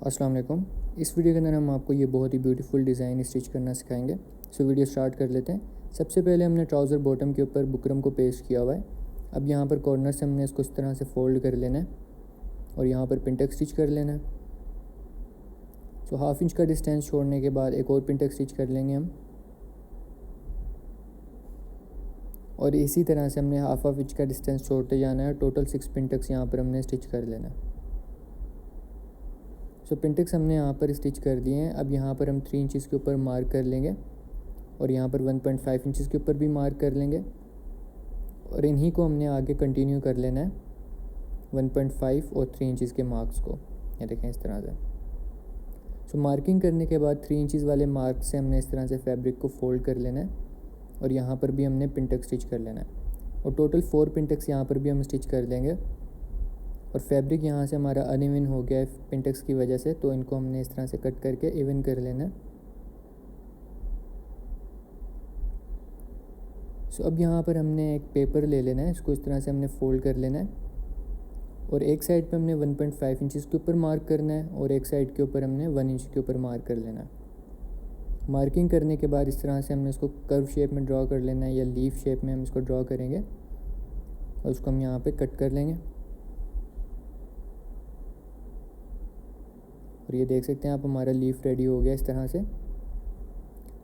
अस्सलाम वालेकुम। इस वीडियो के अंदर हम आपको ये बहुत ही ब्यूटीफुल डिज़ाइन स्टिच करना सिखाएंगे। सो वीडियो स्टार्ट कर लेते हैं। सबसे पहले हमने ट्राउज़र बॉटम के ऊपर बुकरम को पेस्ट किया हुआ है। अब यहाँ पर कॉर्नर से हमने इसको इस तरह से फोल्ड कर लेना है और यहाँ पर पिनटक स्टिच कर लेना है। सो हाफ इंच का डिस्टेंस छोड़ने के बाद एक और पिनटक स्टिच कर लेंगे हम, और इसी तरह से हमने हाफ इंच का डिस्टेंस छोड़ते जाना है। टोटल 6 पिनटक्स यहाँ पर हमने स्टिच कर लेना है। सो पिनटक्स हमने यहाँ पर स्टिच कर दिए हैं। अब यहाँ पर हम 3 इंचज़ के ऊपर मार्क कर लेंगे और यहाँ पर 1.5 इंचज़ के ऊपर भी मार्क कर लेंगे, और इन्हीं को हमने आगे कंटिन्यू कर लेना है 1.5 और 3 इंचज़ के मार्क्स को। ये देखें इस तरह से। सो मार्किंग करने के बाद 3 इंचज़ वाले मार्क से हमने इस तरह से फैब्रिक को फोल्ड कर लेना है और यहाँ पर भी हमने पिनटक स्टिच कर लेना है, और टोटल 4 पिनटक्स यहाँ पर भी हम स्टिच कर लेंगे। और फैब्रिक यहाँ से हमारा अनइवन हो गया है पिनटक्स की वजह से, तो इनको हमने इस तरह से कट करके इवन कर लेना है। सो अब यहाँ पर हमने एक पेपर ले लेना है, इसको इस तरह से हमने फोल्ड कर लेना है, और एक साइड पे हमने 1.5 इंचज़ के ऊपर मार्क करना है और एक साइड के ऊपर हमने 1 इंच के ऊपर मार्क कर लेना है। मार्किंग करने के बाद इस तरह से हमने इसको कर्व शेप में ड्रॉ कर लेना है, या लीफ शेप में हम इसको ड्रॉ करेंगे, और उसको हम यहाँ पे कट कर लेंगे। और ये देख सकते हैं आप, हमारा लीफ रेडी हो गया इस तरह से।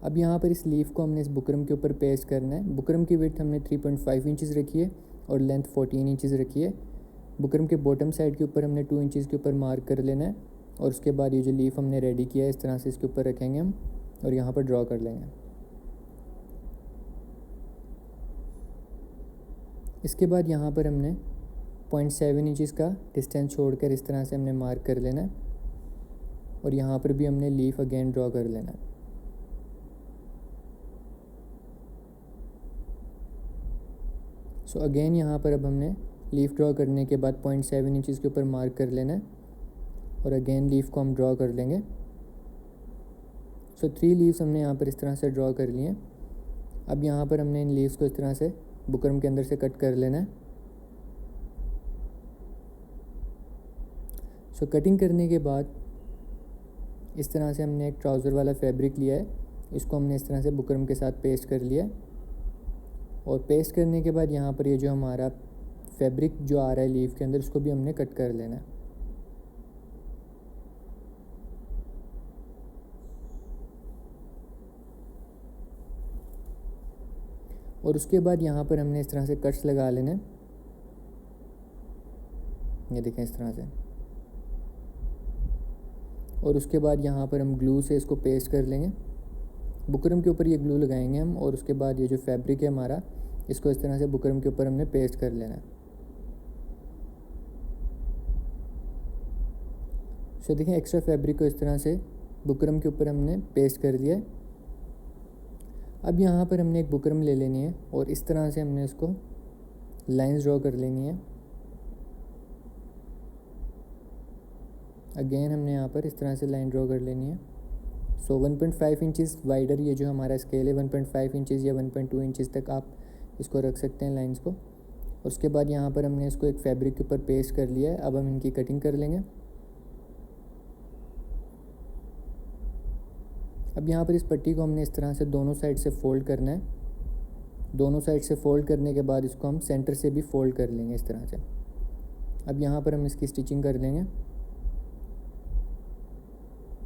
अब यहाँ पर इस लीफ को हमने इस बुकरम के ऊपर पेस्ट करना है। बुकरम की विड्थ हमने 3.5 इंचज़ रखी है और लेंथ 14 इंचज़ रखी है। बुकरम के बॉटम साइड के ऊपर हमने 2 इंचज़ के ऊपर मार्क कर लेना है, और उसके बाद ये जो लीफ हमने रेडी किया है इस तरह से इसके ऊपर रखेंगे हम, और यहाँ पर ड्रॉ कर लेंगे। इसके बाद यहाँ पर हमने 0.7 इंचज़ का डिस्टेंस छोड़कर इस तरह से हमने मार्क कर लेना है, और यहाँ पर भी हमने लीफ अगेन ड्रॉ कर लेना है। सो अगेन यहाँ पर अब हमने लीफ ड्रॉ करने के बाद 0.7 इंचज़ के ऊपर मार्क कर लेना है, और अगेन लीफ को हम ड्रॉ कर लेंगे। सो 3 लीव्स हमने यहाँ पर इस तरह से ड्रॉ कर लिए हैं। अब यहाँ पर हमने इन लीव्स को इस तरह से बुकरम के अंदर से कट कर लेना है। सो कटिंग करने के बाद इस तरह से हमने एक ट्राउज़र वाला फैब्रिक लिया है, इसको हमने इस तरह से बुकरम के साथ पेस्ट कर लिया है, और पेस्ट करने के बाद यहाँ पर ये जो हमारा फैब्रिक जो आ रहा है लीफ के अंदर, उसको भी हमने कट कर लेना है। और उसके बाद यहाँ पर हमने इस तरह से कट्स लगा लेने, ये देखें इस तरह से। और उसके बाद यहाँ पर हम ग्लू से इसको पेस्ट कर लेंगे। बुकरम के ऊपर ये ग्लू लगाएंगे हम, और उसके बाद ये जो फैब्रिक है हमारा, इसको इस तरह से बुकरम के ऊपर हमने पेस्ट कर लेना है। सो देखें, एक्स्ट्रा फैब्रिक को इस तरह से बुकरम के ऊपर हमने पेस्ट कर दिया है। अब यहाँ पर हमने एक बुकरम ले लेनी है, और इस तरह से हमने इसको लाइंस ड्रॉ कर लेनी है। अगेन हमने यहाँ पर इस तरह से लाइन ड्रॉ कर लेनी है। सो 1.5 इंचज़ वाइडर ये जो हमारा स्केल है, 1.5 इंचज़ या 1.2 इंचज़ तक आप इसको रख सकते हैं लाइंस को। उसके बाद यहाँ पर हमने इसको एक फैब्रिक के ऊपर पेस्ट कर लिया है। अब हम इनकी कटिंग कर लेंगे। अब यहाँ पर इस पट्टी को हमने इस तरह से दोनों साइड से फ़ोल्ड करना है। दोनों साइड से फ़ोल्ड करने के बाद इसको हम सेंटर से भी फ़ोल्ड कर लेंगे इस तरह से। अब यहाँ पर हम इसकी स्टिचिंग कर लेंगे।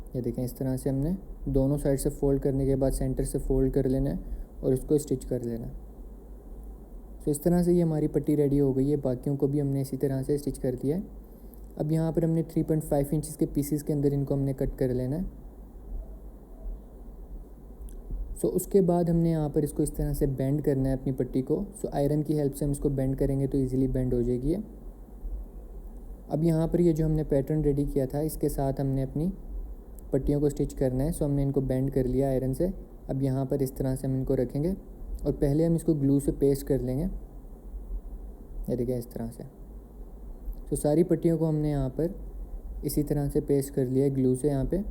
ये देखें, इस तरह से हमने दोनों साइड से फ़ोल्ड करने के बाद सेंटर से फ़ोल्ड कर लेना है और इसको स्टिच कर लेना है। तो इस तरह से ये हमारी पट्टी रेडी हो गई है। बाकियों को भी हमने इसी तरह से स्टिच कर दिया है। अब यहाँ पर हमने 3.5 इंचज़ के पीसीस के अंदर इनको हमने कट कर लेना है। सो उसके बाद हमने यहाँ पर इसको इस तरह से बेंड करना है अपनी पट्टी को। सो आयरन की हेल्प से हम इसको बेंड करेंगे तो इजीली बेंड हो जाएगी ये। अब यहाँ पर ये जो हमने पैटर्न रेडी किया था, इसके साथ हमने अपनी पट्टियों को स्टिच करना है। सो हमने इनको बेंड कर लिया आयरन से। अब यहाँ पर इस तरह से हम इनको रखेंगे, और पहले हम इसको ग्लू से पेस्ट कर लेंगे। ये देखिए इस तरह से। सो सारी पट्टियों को हमने यहाँ पर इसी तरह से पेस्ट कर लिया है ग्लू से यहाँ पे।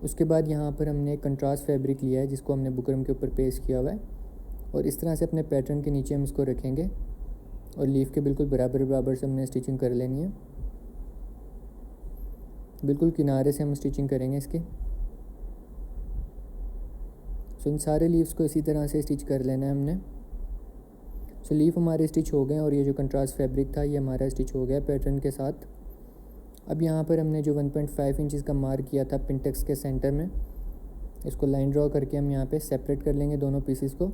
उसके बाद यहाँ पर हमने कंट्रास्ट फैब्रिक लिया है, जिसको हमने बुकरम के ऊपर पेस्ट किया हुआ है, और इस तरह से अपने पैटर्न के नीचे हम इसको रखेंगे, और लीफ के बिल्कुल बराबर बराबर से हमने स्टिचिंग कर लेनी है। बिल्कुल किनारे से हम स्टिचिंग करेंगे इसकी। सो इन सारे लीव्स को इसी तरह से स्टिच कर लेना है हमने। सो लीफ हमारे स्टिच हो गए और ये जो कंट्रास्ट फैब्रिक था ये हमारा स्टिच हो गया पैटर्न के साथ। अब यहाँ पर हमने जो 1.5 इंचज़ का मार्क किया था पिंटेक्स के सेंटर में, इसको लाइन ड्रॉ करके हम यहाँ पे सेपरेट कर लेंगे दोनों पीसेस को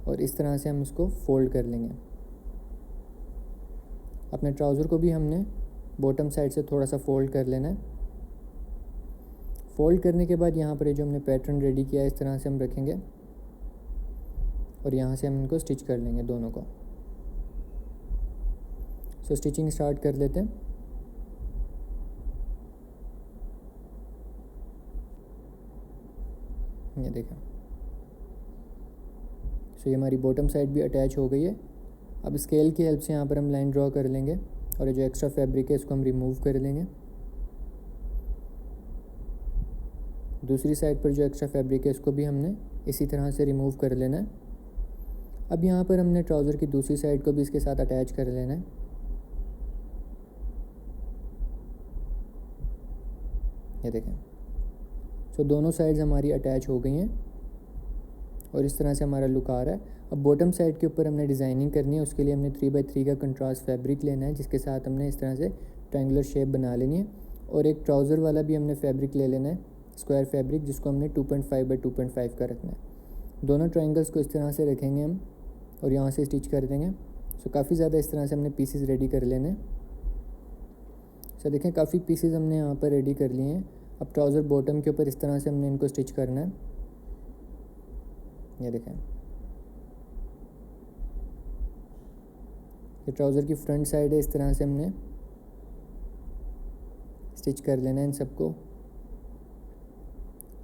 और इस तरह से हम इसको फोल्ड कर लेंगे। अपने ट्राउज़र को भी हमने बॉटम साइड से थोड़ा सा फोल्ड कर लेना है। फोल्ड करने के बाद यहाँ पर ये जो हमने पैटर्न रेडी किया है इस तरह से हम रखेंगे और यहाँ से हम इनको स्टिच कर लेंगे दोनों को। सो स्टिचिंग स्टार्ट कर लेते हैं। ये देखें। सो ये हमारी बॉटम साइड भी अटैच हो गई है। अब स्केल की हेल्प से यहाँ पर हम लाइन ड्रॉ कर लेंगे और ये जो एक्स्ट्रा फैब्रिक है इसको हम रिमूव कर लेंगे। दूसरी साइड पर जो एक्स्ट्रा फैब्रिक है इसको भी हमने इसी तरह से रिमूव कर लेना है। अब यहाँ पर हमने ट्राउज़र की दूसरी साइड को भी इसके साथ अटैच कर लेना है। ये देखें। सो दोनों साइड्स हमारी अटैच हो गई हैं और इस तरह से हमारा लुक आ रहा है। अब बॉटम साइड के ऊपर हमने डिज़ाइनिंग करनी है, उसके लिए हमने 3x3 का कंट्रास्ट फैब्रिक लेना है जिसके साथ हमने इस तरह से ट्रायंगुलर शेप बना लेनी है। और एक ट्राउज़र वाला भी हमने फैब्रिक ले लेना है, स्क्वायर फैब्रिक, जिसको हमने 2.5x2.5 का रखना है। दोनों ट्रायंगल्स को इस तरह से रखेंगे हम और यहाँ से स्टिच कर देंगे। सो काफ़ी ज़्यादा इस तरह से हमने पीसेस रेडी कर लेने हैं। सो देखें काफ़ी पीसेस हमने यहाँ पर रेडी कर लिए हैं। अब ट्राउज़र बॉटम के ऊपर इस तरह से हमने इनको स्टिच करना है। ये देखें, ये ट्राउज़र की फ्रंट साइड है, इस तरह से हमने स्टिच कर लेना है इन सबको।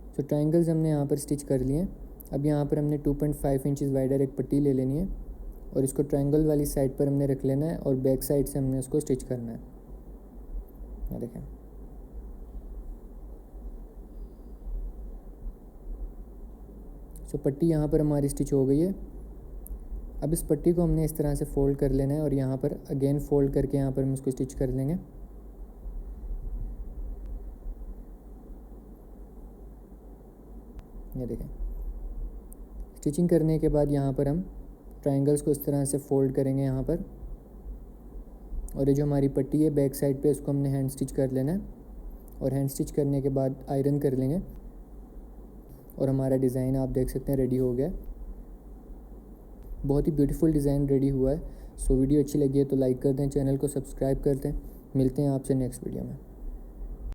सो ट्रायंगल्स हमने यहाँ पर स्टिच कर लिए हैं। अब यहाँ पर हमने 2.5 इंचज़ वाइडर एक पट्टी ले लेनी है और इसको ट्रायंगल वाली साइड पर हमने रख लेना है और बैक साइड से हमने इसको स्टिच करना है। ये देखें। सो पट्टी यहाँ पर हमारी स्टिच हो गई है। अब इस पट्टी को हमने इस तरह से फोल्ड कर लेना है और यहाँ पर अगेन फोल्ड करके यहाँ पर हम इसको स्टिच कर लेंगे। ये देखें। स्टिचिंग करने के बाद यहाँ पर हम ट्रायंगल्स को इस तरह से फोल्ड करेंगे यहाँ पर, और ये जो हमारी पट्टी है बैक साइड पे इसको हमने हैंड स्टिच कर लेना है और हैंड स्टिच करने के बाद आयरन कर लेंगे और हमारा डिज़ाइन आप देख सकते हैं रेडी हो गया। बहुत ही ब्यूटीफुल डिज़ाइन रेडी हुआ है। सो वीडियो अच्छी लगी है तो लाइक कर दें, चैनल को सब्सक्राइब कर दें। मिलते हैं आपसे नेक्स्ट वीडियो में।